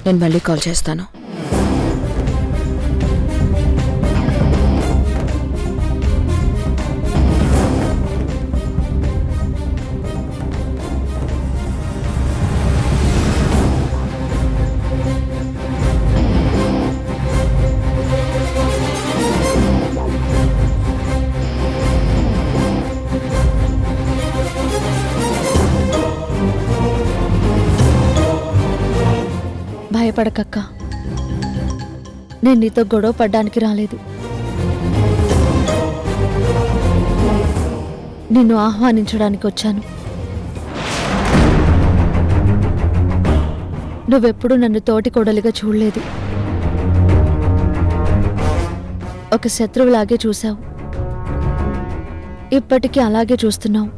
నేను మళ్ళీ కాల్ చేస్తాను. భయపడకక్క, నేను నీతో గొడవ పడ్డానికి రాలేదు. నిన్ను ఆహ్వానించడానికి వచ్చాను. నువ్వెప్పుడు నన్ను తోటి కోడలిగా చూడలేదు. ఒక శత్రువులాగే చూశావు. ఇప్పటికీ అలాగే చూస్తున్నావు.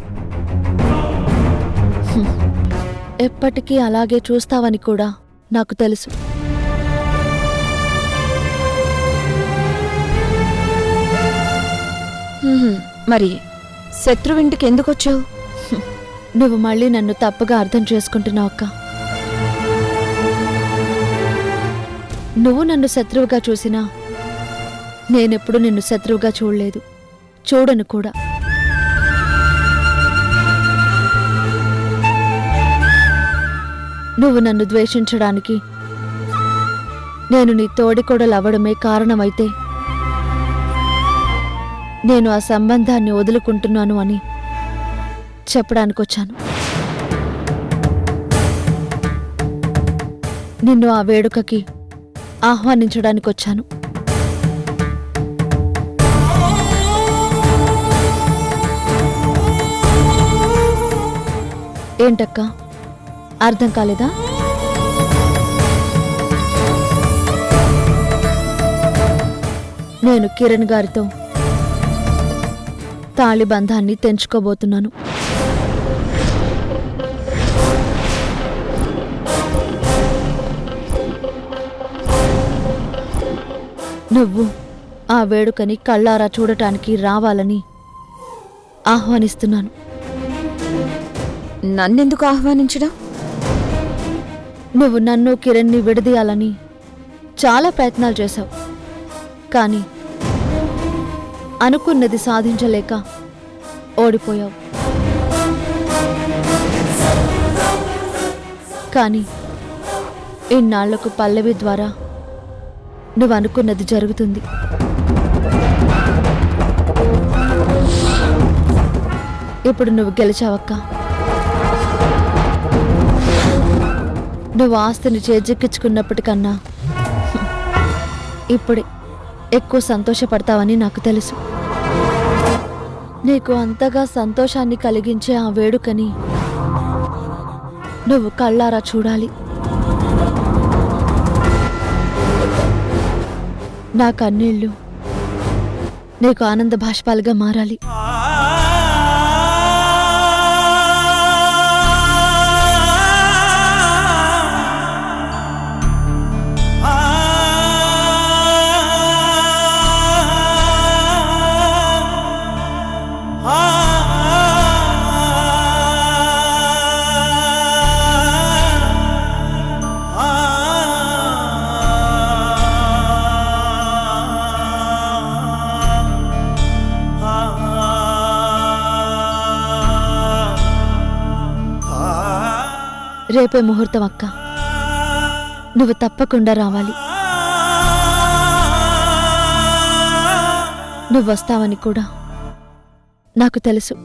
ఎప్పటికీ అలాగే చూస్తావని కూడా నాకు తెలుసు. మరి శత్రువింటికి ఎందుకు వచ్చావు? నువ్వు మళ్ళీ నన్ను తప్పుగా అర్థం చేసుకుంటున్నావు అక్క. నువ్వు నన్ను శత్రువుగా చూసినా నేనెప్పుడు నిన్ను శత్రువుగా చూడలేదు, చూడను కూడా. నువ్వు నన్ను ద్వేషించడానికి నేను నీ తోడికోడలు అవ్వడమే కారణమైతే నేను ఆ సంబంధాన్ని వదులుకుంటున్నాను అని చెప్పడానికొచ్చాను. నిన్ను ఆ వేడుకకి ఆహ్వానించడానికొచ్చాను. ఏంటక్కా, అర్థం కాలేదా? నేను కిరణ్ గారితో తాళిబంధాన్ని తెంచుకోబోతున్నాను. నువ్వు ఆ వేడుకని కళ్ళారా చూడటానికి రావాలని ఆహ్వానిస్తున్నాను. నన్నెందుకు ఆహ్వానించడం? నువ్వు నన్ను కిరణ్ని విడదీయాలని చాలా ప్రయత్నాలు చేశావు. కానీ అనుకున్నది సాధించలేక ఓడిపోయావు. కానీ ఇన్నాళ్లకు పల్లవి ద్వారా నువ్వు అనుకున్నది జరుగుతుంది. ఇప్పుడు నువ్వు గెలిచావక్క. నువ్వు ఆస్తిని చేజిక్కించుకున్నప్పటికన్నా ఇప్పుడే ఎక్కువ సంతోషపడతావని నాకు తెలుసు. నీకు అంతగా సంతోషాన్ని కలిగించే ఆ వేడుకని నువ్వు కళ్ళారా చూడాలి. నా కన్నీళ్ళు నీకు ఆనంద బాష్పాలుగా మారాలి. రేపే ముహూర్తం అక్క. నువ్వు తప్పకుండా రావాలి. నువ్వు వస్తావని కూడా నాకు తెలుసు.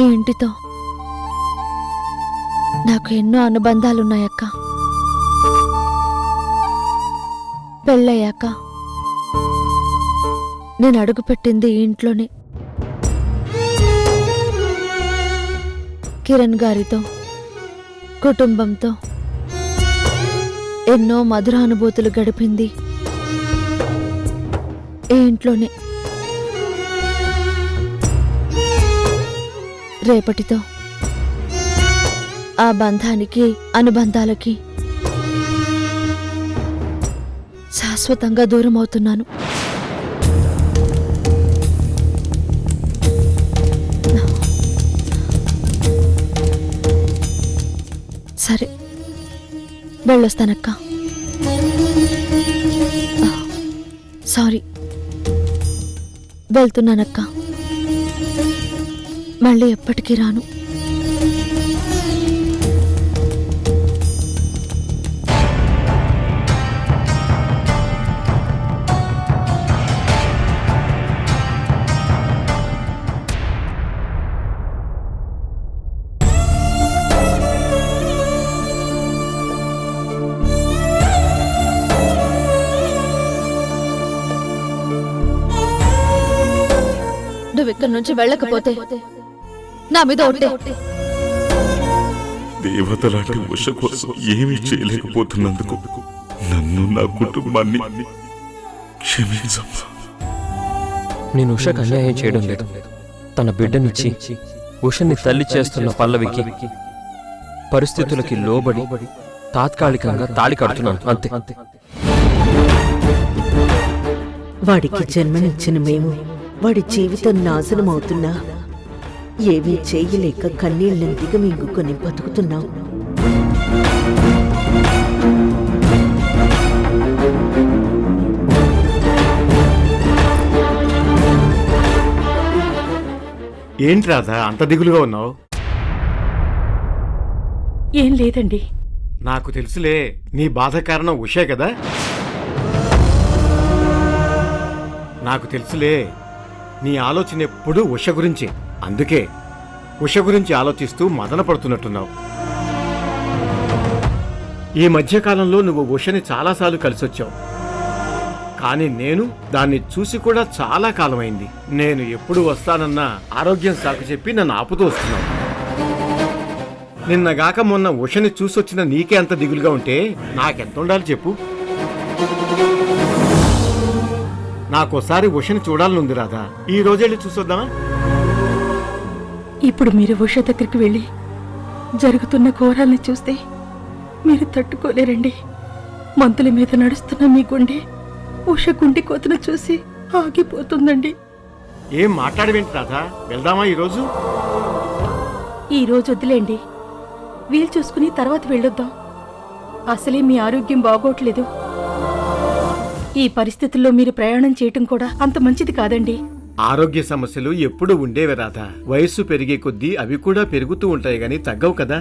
ఈ ఇంటితో నాకు ఎన్నో అనుబంధాలున్నాయక్క. పెళ్ళయ్యాక నేను అడుగుపెట్టింది ఈ ఇంట్లోనే. కిరణ్ గారితో కుటుంబంతో ఎన్నో మధురానుభూతులు గడిపింది ఈ ఇంట్లోనే. రేపటితో ఆ బంధానికి అనుబంధాలకి శాశ్వతంగా దూరం అవుతున్నాను. సరే, వెళ్ళొస్తానక్క. సారీ, వెళ్తున్నానక్క. మళ్ళీ ఎప్పటికీ రాను. నువ్వు ఇక్కడి నుంచి వెళ్ళకపోతే నా మీద ఒట్టే. దేవతలాంటి ఉష కోసం ఏమీ చేయలేకపోతున్నందుకు నన్ను, నా కుటుంబాన్ని క్షమించమ్మా. నేను ఉషకు అన్యాయం చేయడం లేదు. తన బిడ్డనిచ్చి ఉషని తల్లి చేస్తున్న పల్లవికి పరిస్థితులకి లోబడి తాత్కాలికంగా తాళి కడుతున్నాను, అంతే. వాడికి జన్మనిచ్చిన మేము వాడి జీవితం నాశనమవుతున్నా ఏమీ చేయలేక కన్నీళ్ళని దిగమింగుకొని బతుకుతున్నాం. ఏంటి రాధా అంత దిగులుగా ఉన్నావు? ఏం లేదండి. నాకు తెలుసులే, నీ బాధ కారణం ఉషే కదా. నాకు తెలుసులే, నీ ఆలోచన ఎప్పుడూ ఉష గురించి. అందుకే ఉష గురించి ఆలోచిస్తూ మదన పడుతున్నట్టున్నావు. ఈ మధ్యకాలంలో నువ్వు ఉషని చాలాసార్లు కలిసొచ్చావు, కానీ నేను దాన్ని చూసి కూడా చాలా కాలమైంది. నేను ఎప్పుడు వస్తానన్నా ఆరోగ్యం సాకు చెప్పి నన్ను ఆపుతూ వస్తున్నావు. నిన్నగాక మొన్న ఉషని చూసొచ్చిన నీకే అంత దిగులుగా ఉంటే నాకెంత ఉండాలి చెప్పు. నాకోసారి ఉషని చూడాలనుంది రాధా. ఈ రోజెళ్ళి చూసొద్దామా? ఇప్పుడు మీరు ఉష దగ్గరికి వెళ్ళి జరుగుతున్న ఘోరాల్ని చూస్తే మీరు తట్టుకోలేరండి. మంతుల మీద నడుస్తున్న మీ గుండె ఉష గుండె కోతను చూసి ఆగిపోతుందండి. ఏం మాట్లాడవేంటి రాధా? వెళ్దామా ఈరోజు? ఈ రోజు వద్దులేండి, వీలు చూసుకుని తర్వాత వెళ్ళొద్దాం. అసలే మీ ఆరోగ్యం బాగోట్లేదు. ఈ పరిస్థితుల్లో మీరు ప్రయాణం చేయటం కూడా అంత మంచిది కాదండి. ఆరోగ్య సమస్యలు ఎప్పుడు ఉండేవి రాధా. వయస్సు పెరిగే కొద్దీ అవి కూడా పెరుగుతూ ఉంటాయి గాని తగ్గవు కదా.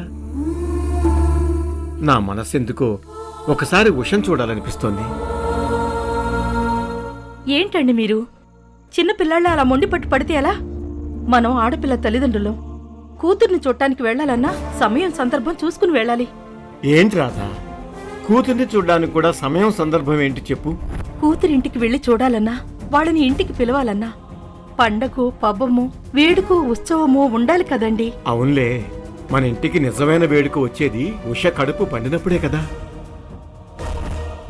నా మనస్సెందుకో ఒకసారి ఉషను చూడాలనిపిస్తోంది. ఏంటండి మీరు చిన్నపిల్లాళ్ళ అలా మొండిపట్టు పడితే ఎలా? మనం ఆడపిల్ల తల్లిదండ్రులం. కూతుర్ని చూడటానికి వెళ్లాలన్నా సమయం సందర్భం చూసుకుని వెళ్ళాలి. ఏంటి రాధా, కూతుర్ని చూడ్డానికి కూడా సమయం సందర్భం ఏంటి చెప్పు. కూతురింటికి వెళ్లి చూడాలన్నా, వాళ్ళని ఇంటికి పిలవాలన్నా పండగో పబ్బమో వేడుకో ఉత్సవమో ఉండాలి కదండి. అవునులే, మన ఇంటికి నిజమైన వేడుక వచ్చేది ఉష కడుపు పండినప్పుడే కదా.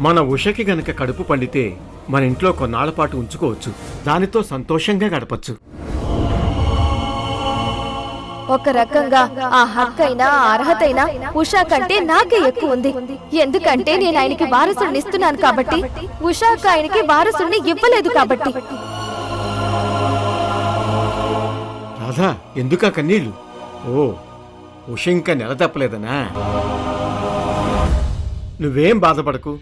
మన ఉషకి గనక కడుపు పండితే మన ఇంట్లో కొన్నాళ్ల పాటు ఉంచుకోవచ్చు. దానితో సంతోషంగా గడపచ్చు. ఒక రకంగా ఆ హక్కైనా అర్హతైనా ఉషా కంటే నాకే ఎక్కువ ఉంది. ఎందుకంటే నేను ఆయనకి వారసుని ఇస్తున్నాను కాబట్టి, ఉషాకు ఆయనకి వారసుని ఇవ్వలేదు కాబట్టి. రాధా, ఎందుకా కన్నీళ్లు? ఓ, ఉష ఇంకా నెల తప్పలేదనా? నువ్వేం బాధపడకు.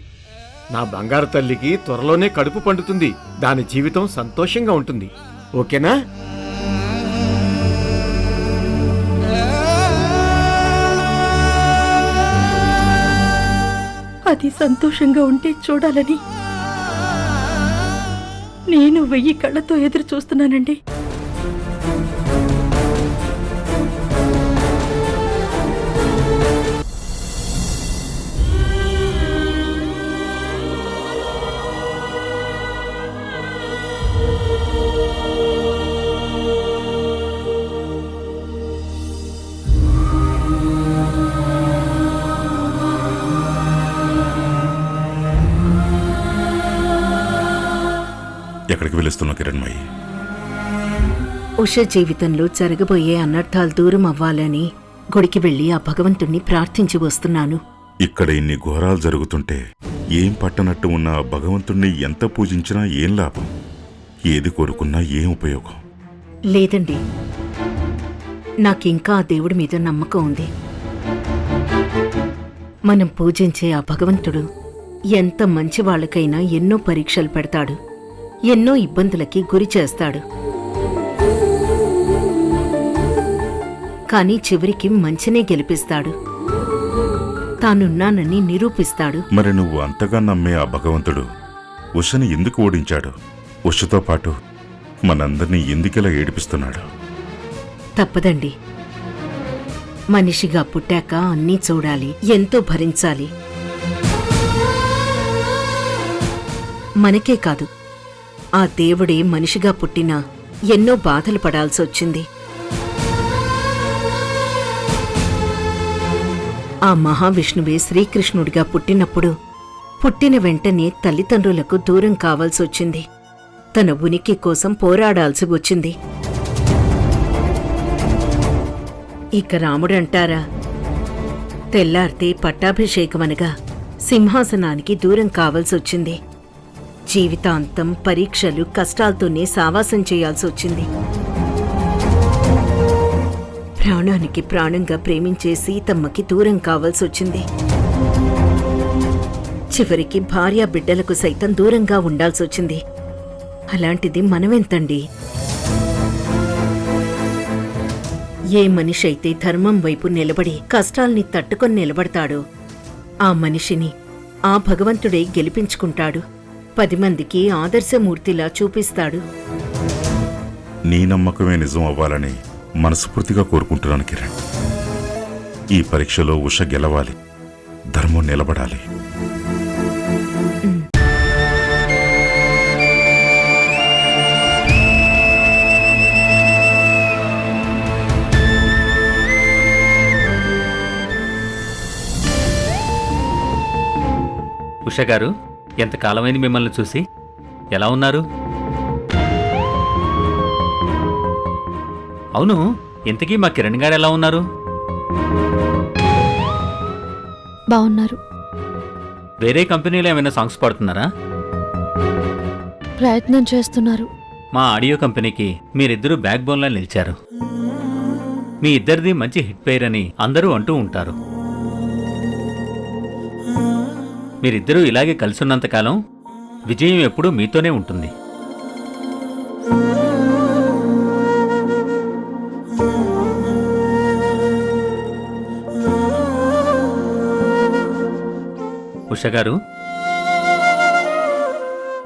నా బంగారు తల్లికి త్వరలోనే కడుపు పండుతుంది. దాని జీవితం సంతోషంగా ఉంటుంది. ఓకేనా? అది సంతోషంగా ఉంటే చూడాలని నేను 1000 కళ్ళతో ఎదురు చూస్తున్నానండి. ఎక్కడికి వెళుస్తున్నావు కిరణ్మయి? ఉష జీవితంలో జరగబోయే అనర్థాలు దూరం అవ్వాలని గుడికి వెళ్లి ఆ భగవంతుణ్ణి ప్రార్థించి వస్తున్నాను. ఇక్కడ ఇన్ని ఘోరాలు జరుగుతుంటే ఏం పట్టనట్టు ఉన్న ఆ భగవంతుణ్ణి ఎంత పూజించినా ఏం లాభం? ఏది కోరుకున్నా ఏం ఉపయోగం? లేదండి, నాకింకా ఆ దేవుడి మీద నమ్మకం ఉంది. మనం పూజించే ఆ భగవంతుడు ఎంత మంచి వాళ్ళకైనా ఎన్నో పరీక్షలు పెడతాడు, ఎన్నో ఇబ్బందులకి గురి చేస్తాడు. కానీ చివరికి మంచినే గెలిపిస్తాడు, తానున్నానని నిరూపిస్తాడు. మరి నువ్వు అంతగా నమ్మే ఆ భగవంతుడు ఉషని ఎందుకు ఓడించాడు? ఉషతో పాటు మనందరినీ ఎందుకిలా ఏడిపిస్తున్నాడు? తప్పదండి, మనిషిగా పుట్టాక అన్నీ చూడాలి, ఎంతో భరించాలి. మనకే కాదు, ఆ దేవుడే మనిషిగా పుట్టినా ఎన్నో బాధలు పడాల్సొచ్చింది. ఆ మహావిష్ణువే శ్రీకృష్ణుడిగా పుట్టినప్పుడు పుట్టిన వెంటనే తల్లిదండ్రులకు దూరం కావాల్సొచ్చింది. తన ఉనికి కోసం పోరాడాల్సి వచ్చింది. ఇక రాముడంటారా, తెల్లార్తే పట్టాభిషేకమనగా సింహాసనానికి దూరం కావాల్సొచ్చింది. జీవితాంతం పరీక్షలు, కష్టాలతోనే సావాసం చేయాల్సొచ్చింది. ప్రాణానికి ప్రాణంగా ప్రేమించే సీతమ్మకి దూరం కావాల్సొచ్చింది. చివరికి భార్యా బిడ్డలకు సైతం దూరంగా ఉండాల్సొచ్చింది. అలాంటిది మనమెంతండి? ఏ మనిషి అయితే ధర్మం వైపు నిలబడి కష్టాల్ని తట్టుకొని నిలబడతాడో ఆ మనిషిని ఆ భగవంతుడే గెలిపించుకుంటాడు, 10 మందికి ఆదర్శమూర్తిలా చూపిస్తాడు. నీ నమ్మకమే నిజం అవ్వాలని మనస్ఫూర్తిగా కోరుకుంటున్నాను కిరణ్. ఈ పరీక్షలో ఉష గెలవాలి, ధర్మం నిలబడాలి. ఉష గారు, ఎంతకాలమైంది మిమ్మల్ని చూసి. ఎలా ఉన్నారు? అవును, ఇంతకీ మా కిరణ్ గారు ఎలా ఉన్నారు? బాగున్నారు. వేరే కంపెనీలో ఏమైనా సాంగ్స్ పాడుతున్నారా? ప్రయత్నం చేస్తున్నారు. మా ఆడియో కంపెనీకి మీరిద్దరూ బ్యాక్ బోన్లా నిలిచారు. మీ ఇద్దరిది మంచి హిట్ పేర్ అని అందరూ అంటూ ఉంటారు. మీరిద్దరూ ఇలాగే కలిసున్నంతకాలం విజయం ఎప్పుడూ మీతోనే ఉంటుంది. ఉష గారు,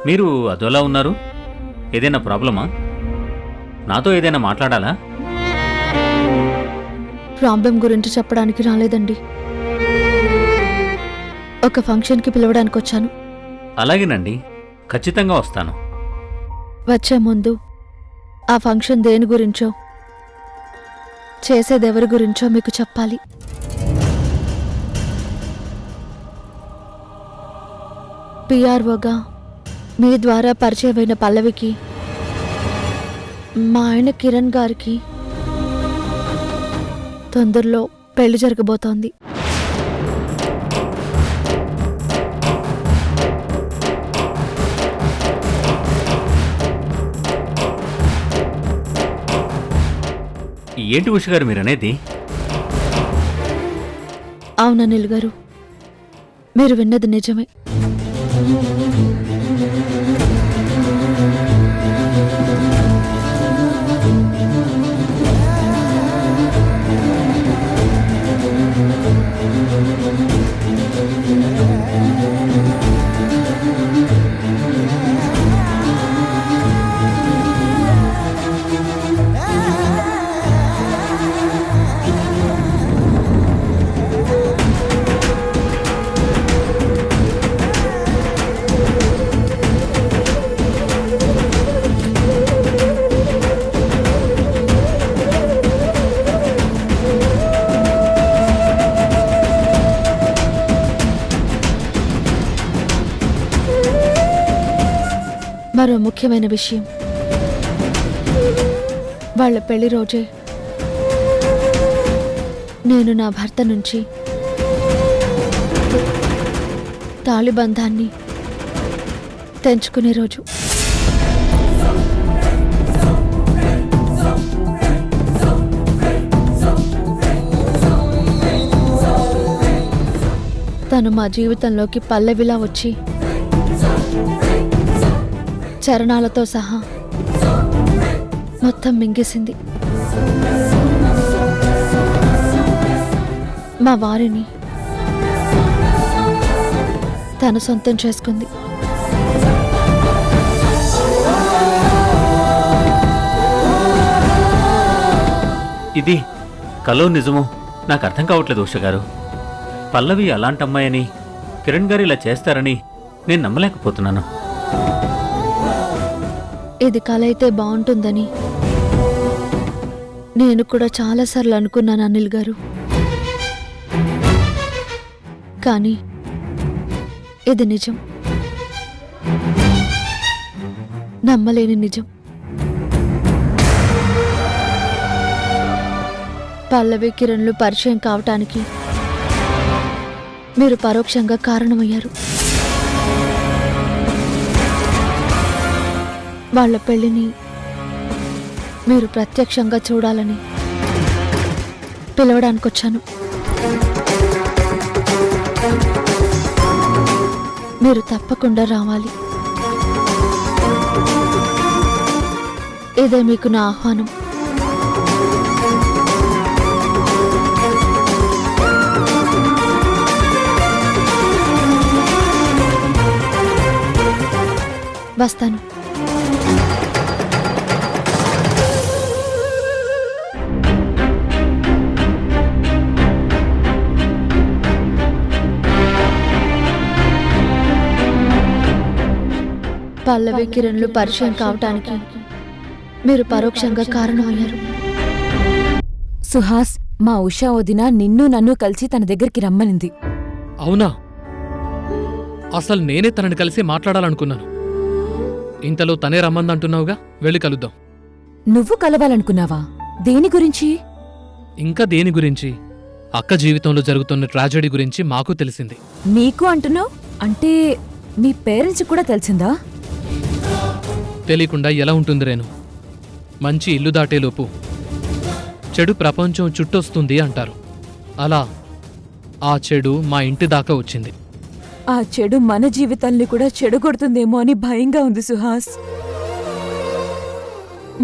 మీరు అదోలా ఉన్నారు. ఏదైనా ప్రాబ్లమా? నాతో ఏదైనా మాట్లాడాలా? ప్రాబ్లం గురించి చెప్పడానికి రాలేదండి, ఒక ఫంక్షన్కి పిలవడానికి వచ్చాను. అలాగేనండి, ఖచ్చితంగా వస్తాను. వచ్చే ముందు ఆ ఫంక్షన్ దేని గురించో, చేసేదెవరి గురించో మీకు చెప్పాలి. పిఆర్ఓగా మీ ద్వారా పరిచయమైన పల్లవికి మా ఆయన కిరణ్ గారికి తొందరలో పెళ్లి జరగబోతోంది. ఏంటి ఉష గారు మీరనేది? అవునా అనిల్ గారు, మీరు విన్నది నిజమే. మరో ముఖ్యమైన విషయం, వాళ్ళ పెళ్లి రోజే నేను నా భర్త నుంచి తాళిబంధాన్ని తెంచుకునే రోజు. తను మా జీవితంలోకి పల్లవిలా వచ్చి చరణాలతో సహా మొత్తం మింగేసింది. మా వారిని తను సొంతం చేసుకుంది. ఇది కలో నిజమో నాకు అర్థం కావట్లేదు ఉష గారు. పల్లవి అలాంటి అమ్మాయని కిరణ్ గారు ఇలా చేస్తారని నేను నమ్మలేకపోతున్నాను. ఇది కల అయితే బాగుంటుందని నేను కూడా చాలాసార్లు అనుకున్నాను అనిల్ గారు. కానీ ఇది నిజం, నమ్మలేని నిజం. పల్లవి కిరణ్లు పరిచయం కావటానికి మీరు పరోక్షంగా కారణమయ్యారు. వాళ్ళ పెళ్లిని మీరు ప్రత్యక్షంగా చూడాలని పిలవడానికొచ్చాను. మీరు తప్పకుండా రావాలి. ఇదే మీకు నా ఆహ్వానం. వస్తాను. పల్లవి కిరణ్లు పరిచయం కావటానికి మీరు పరోక్షంగా కారణమయ్యారు. సుహాస్, మా ఉషా వదిన నిన్ను నన్ను కలిసి తన దగ్గరికి రమ్మనింది. అవునా? అసలు నేనే తనని కలిసి మాట్లాడాలనుకున్నాను. ఇంతలో తనే రమ్మందంటున్నావుగా, వెళ్ళి కలుద్దాం. నువ్వు కలవాలనుకున్నావా? దేని గురించి? ఇంకా దేని గురించి? అక్క జీవితంలో జరుగుతున్న ట్రాజెడీ గురించి మాకు తెలిసింది. నీకు అంటున్నావు అంటే మీ పేరెంట్స్ కూడా తెలిసిందా? తెలియకుండా ఎలా ఉంటుంది రేణు? మంచి ఇల్లు దాటేలోపు చెడు ప్రపంచం చుట్టొస్తుంది అంటారు. అలా ఆ చెడు మా ఇంటి దాకా వచ్చింది. ఆ చెడు మన జీవితాల్ని కూడా చెడగొడుతుందేమో అని భయంగా ఉంది సుహాస్.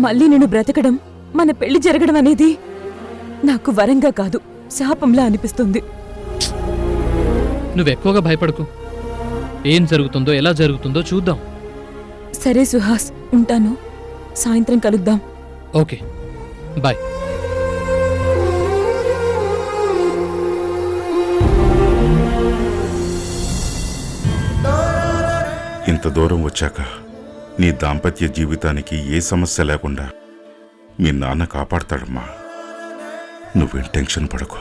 మళ్ళీ నేను బ్రతకడం, మన పెళ్లి జరగడం అనేది నాకు వరంగా కాదు, శాపంలా అనిపిస్తుంది. నువ్వెక్కువగా భయపడకు. ఏం జరుగుతుందో ఎలా జరుగుతుందో చూద్దాం. సరే సుహాస్, ఉంటాను. సాయంత్రం కలుద్దాం. Okay, bye. ఇంత దూరం వచ్చాక నీ దాంపత్య జీవితానికి ఏ సమస్య లేకుండా మీ నాన్న కాపాడతాడమ్మా. నువ్వేం టెన్షన్ పడకు.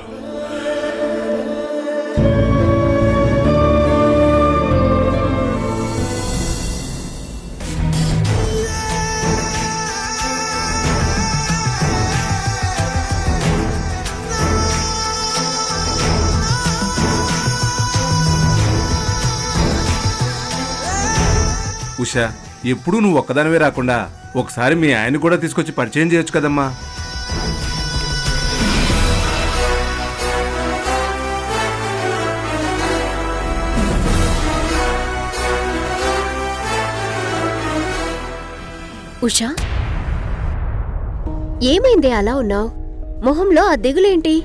ఉషా, ఎప్పుడూ నువ్వు ఒక్కదానివే రాకుండా ఒకసారి మీ ఆయన కూడా తీసుకొచ్చి పరిచయం చేయొచ్చు కదమ్మా. ఉషా, ఏమైంది అలా ఉన్నావు? మొహంలో ఆ దిగులేంటి?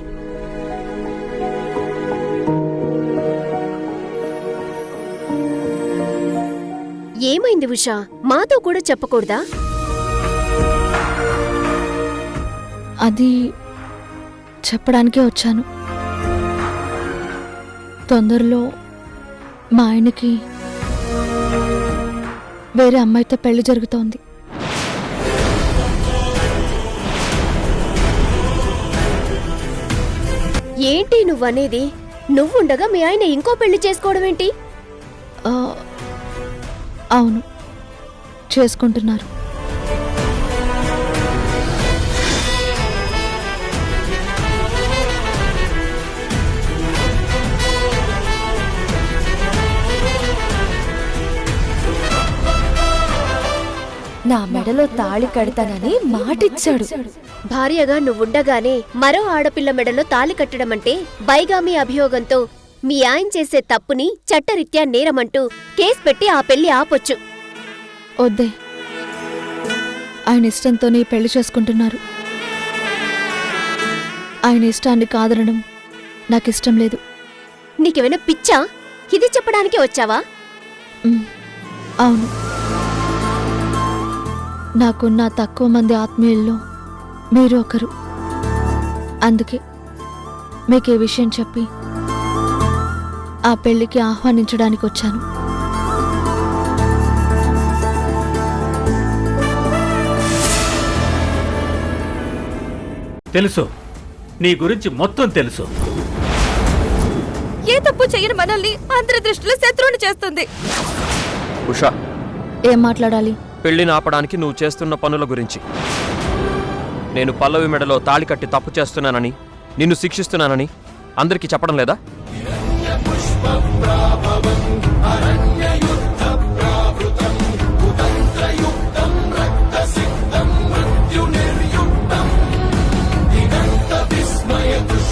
ఏమైంది ఉషా? మాతో కూడా చెప్పకూడదా? అది చెప్పడానికే వచ్చాను. తొందరలో మా ఆయనకి వేరే అమ్మాయితో పెళ్లి జరుగుతోంది. ఏంటి నువ్వనేది? నువ్వుండగా మీ ఆయన ఇంకో పెళ్లి చేసుకోవడం ఏంటి? అవును, చేసుకుంటున్నారు. నా మెడలో తాళి కడతానని మాటిచ్చాడు. భార్యగా నువ్వుండగానే మరో ఆడపిల్ల మెడలో తాళి కట్టడం అంటే బైగామి అభియోగంతో మీ ఆయన చేసే తప్పుని చట్టరీత్యా నేరమంటూ కేసు పెట్టి ఆ పెళ్లి ఆపొచ్చు. వద్దే, ఆయన ఇష్టంతోనే పెళ్లి చేసుకుంటున్నారు. ఆయన ఇష్టాన్ని కాదనడం నాకిష్టం లేదు. నీకేమైనా పిచ్చా? ఇది చెప్పడానికి వచ్చావా? అవును, నాకున్న తక్కువ మంది ఆత్మీయుల్లో మీరు ఒకరు. అందుకే మీకు ఈ విషయం చెప్పి ఆ పెళ్లికి ఆహ్వానించడానికి వచ్చాను. తెలుసు, నీ గురించి మొత్తం తెలుసు. ఏ తప్పు చేయని మనల్ని అందరి దృష్టిలో శత్రువుని చేస్తుంది. ఉషా, ఏం మాట్లాడాలి? పెళ్లిని ఆపడానికి నువ్వు చేస్తున్న పనుల గురించి. నేను పల్లవి మెడలో తాళి కట్టి తప్పు చేస్తున్నానని, నిన్ను శిక్షిస్తున్నానని అందరికీ చెప్పడం లేదా?